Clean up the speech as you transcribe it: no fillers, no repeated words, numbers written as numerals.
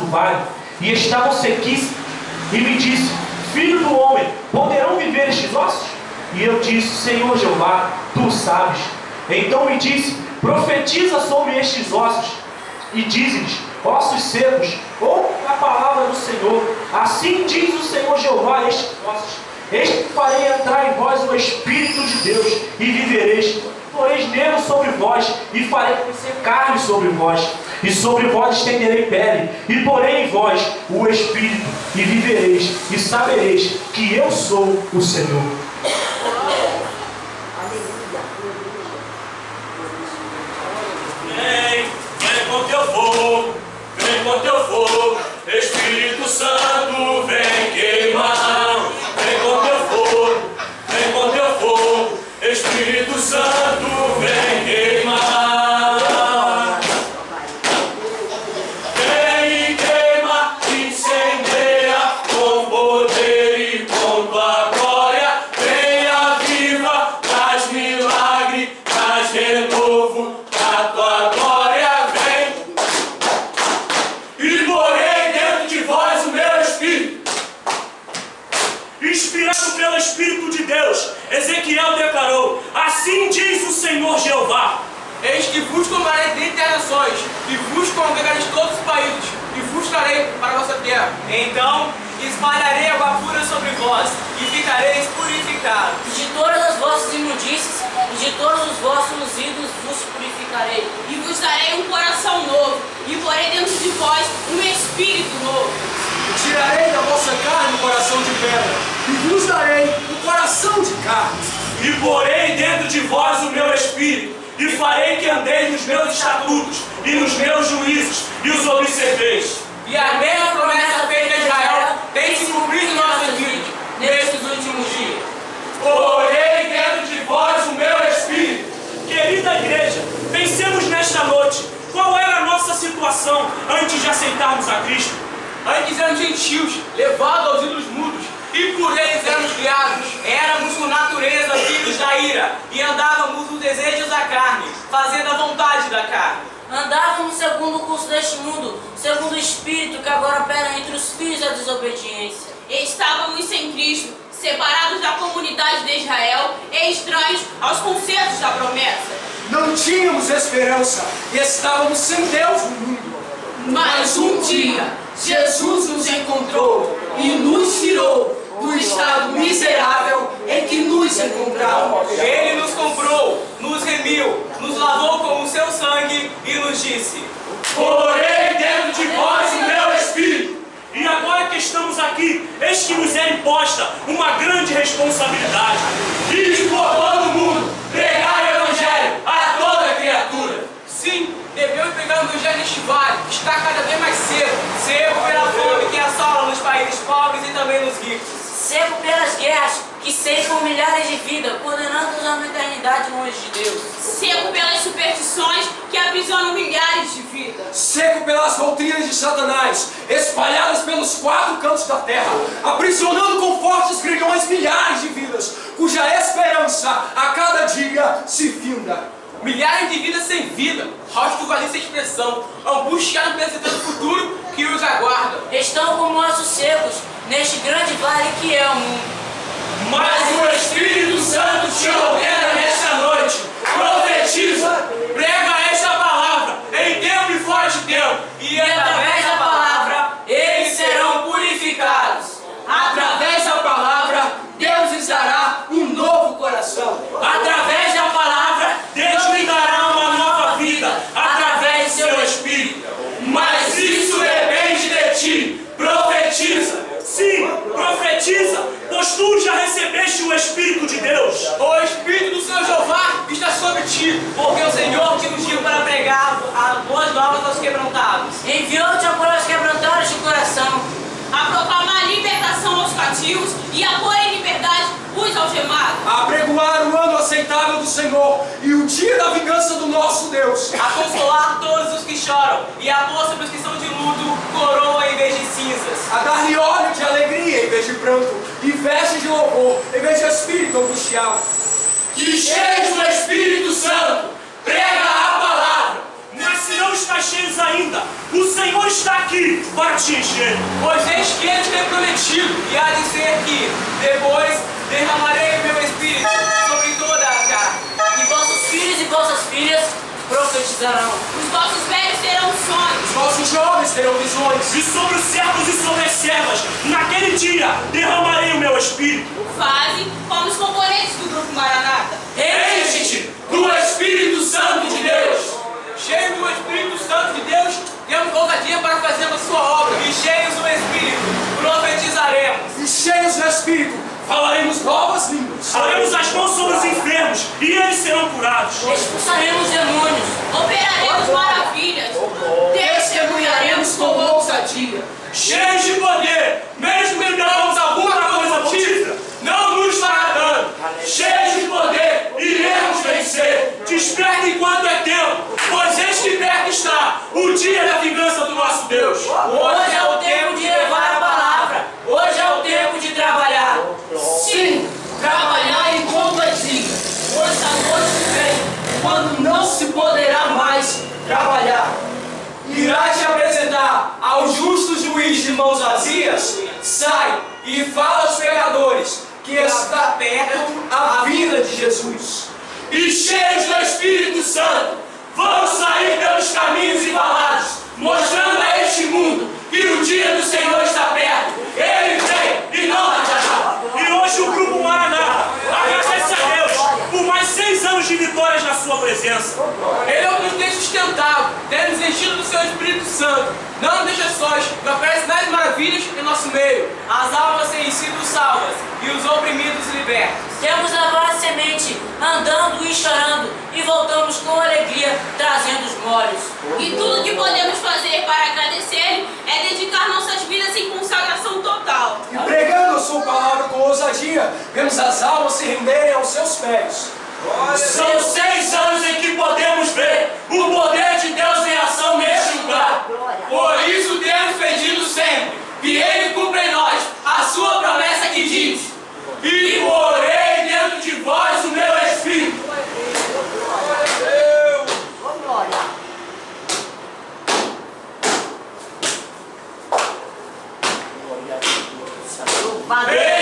do vale, e estavam sequíssimos. E me disse: filho do homem, poderão viver estes ossos? E eu disse: Senhor Jeová, tu sabes. Então me disse: profetiza sobre estes ossos, e dize-lhes: ossos secos, ou a palavra do Senhor. Assim diz o Senhor Jeová a estes ossos: eis que farei entrar em vós o Espírito de Deus, e vivereis. Poreis nele sobre vós, e farei crescer carne sobre vós, e sobre vós estenderei pele, e porei em vós o Espírito, e vivereis, e sabereis que eu sou o Senhor. Vem com teu fogo, vem com teu fogo, Espírito Santo, vem queimar. Vem com teu fogo, vem com teu fogo, Espírito Santo, vem queimar. Vem e queima, incendeia com poder e com tua glória. Vem aviva, traz milagre, traz renovo da tua glória. Vem e porei dentro de vós o meu Espírito. Inspirado pelo Espírito de Deus, Ezequiel declarou: assim diz o Senhor Jeová: eis que vos tomarei dentre as nações, e vos congregarei de todos os países, e vos trarei para a vossa terra. Então espalharei água pura sobre vós, e ficareis purificados. De todas as vossas imundícies, e de todos os vossos ídolos vos purificarei. E vos darei um coração novo, e porei dentro de vós um espírito novo. Tirarei da vossa carne o coração de pedra, e vos darei um coração de carne. e porei dentro de vós o meu espírito, e farei que andeis nos meus estatutos e nos meus juízos, e os observeis. E a mesma promessa feita a Israel tem se cumprido em nossas vidas, nestes últimos dias. Porei dentro de vós o meu espírito. Querida igreja, pensemos nesta noite. Qual era a nossa situação antes de aceitarmos a Cristo? Antes éramos gentios, levados aos ídolos mudos, e por eles éramos criados. Éramos por natureza filhos da ira, e andávamos nos desejos da carne, fazendo a vontade da carne. Andávamos segundo o curso deste mundo, segundo o Espírito que agora opera entre os filhos da desobediência. Estávamos sem Cristo, separados da comunidade de Israel e estranhos aos concertos da promessa. Não tínhamos esperança e estávamos sem Deus no mundo. Mas um dia, Jesus nos encontrou e nos tirou do estado miserável em que nos encontrávamos. Ele nos comprou, nos remiu, nos lavou com o seu sangue e nos disse: Porei dentro de vós o meu espírito. E agora que estamos aqui, eis que nos é imposta uma grande responsabilidade. Ir por todo o mundo, pregar o Evangelho a toda criatura. sim, devemos pegar o evangelho neste vale, que está cada vez mais seco. Seco pela fome que assola nos países pobres e também nos ricos. Seco pelas guerras que ceifam milhares de vidas, condenando-os a uma eternidade longe de Deus. Seco pelas superstições que aprisionam milhares de vidas. Seco pelas doutrinas de Satanás, espalhadas pelos 4 cantos da terra, aprisionando com fortes grilhões milhares de vidas, cuja esperança a cada dia se finda. Milhares de vidas sem vida, rosto vazio sem expressão, angustiados pensando no futuro que os aguarda. Estão como ossos secos neste grande vale que é o mundo. Mas o Espírito Santo te ordena nesta noite. Profetiza, prega esta palavra em tempo e fora de tempo. E através da palavra, eles serão purificados. Através da palavra, Deus lhes dará um novo coração. Através da palavra, Deus lhe dará uma nova vida, através do seu Espírito. Mas isso depende de ti. Profetiza. Sim, profetiza, pois tu já recebeste o Espírito de Deus. O Espírito do Senhor Jeová está sobre ti, porque o Senhor te ungiu para pregar as boas novas aos quebrantados. Enviou-te a curar os quebrantados de coração, A proclamar a libertação aos cativos e a pôr em liberdade os algemados. A apregoar o ano aceitável do Senhor e o dia da vingança do nosso Deus. A consolar todos os que choram e a pôr sobre os que são de luto coroa em vez de cinzas. A dar-lhe óleo de alegria em vez de pranto, e vestes de louvor em vez de espírito angustiado. Que cheios do Espírito Santo, prega a palavra. Mas se não está cheios ainda, o Senhor está aqui, para te encher. Pois eis que ele tem prometido, e há de ser que depois derramarei o meu espírito sobre toda a carne. E vossos filhos e vossas filhas profetizarão. Os vossos velhos terão sonhos. Os nossos jovens terão visões. E sobre os servos e sobre as servas, naquele dia derramarei o meu espírito. Fazem como os componentes do grupo Maranata. Enche-te do Espírito Santo de Deus. Cheios do Espírito Santo de Deus, temos ousadia para fazer a sua obra. E cheios do Espírito, profetizaremos. E cheios do Espírito, falaremos novas línguas. Faremos as mãos sobre os enfermos e eles serão curados. Expulsaremos demônios. Operaremos maravilhas. Testemunharemos com ousadia. Cheios de poder, mesmo que damos alguma coisa mortífera, não nos fará dano. Cheios de poder, iremos vencer. Desperta enquanto é tempo, pois eis que perto está o dia da vingança do nosso Deus. Hoje é o tempo de levar a palavra. Hoje é o tempo de trabalhar. Sim, trabalhar enquanto é dia. Pois a noite vem, quando não se poderá mais trabalhar. Irá te apresentar ao justo juiz de mãos vazias? Sai e fala aos pecadores que está perto a vinda de Jesus. E cheios do Espírito Santo, vão sair pelos caminhos e valados, mostrando a este mundo que o dia do Senhor está perto. Ele vem e não tardará. E hoje o Grupo Maranata agradece a Deus por mais 6 anos de vitórias na sua presença. Ele é o que nos tem sustentado, tem nos enchido do seu Espírito Santo. Não nos deixa sós, que opera sinais e maravilhas em nosso meio. As almas têm sido salvas e os oprimidos libertos. Temos levado a semente, andando e chorando, e voltamos com alegria, trazendo os molhos. E tudo que podemos fazer para agradecer-lhe é dedicar nossas vidas em consagração total. E pregando a sua palavra com ousadia, vemos as almas se renderem aos seus pés. São 6 anos em que podemos ver o poder de Deus em ação neste lugar. Por isso temos pedido sempre que Ele cumpra em nós a sua promessa que diz: e porei dentro de vós o meu Espírito. Louvado.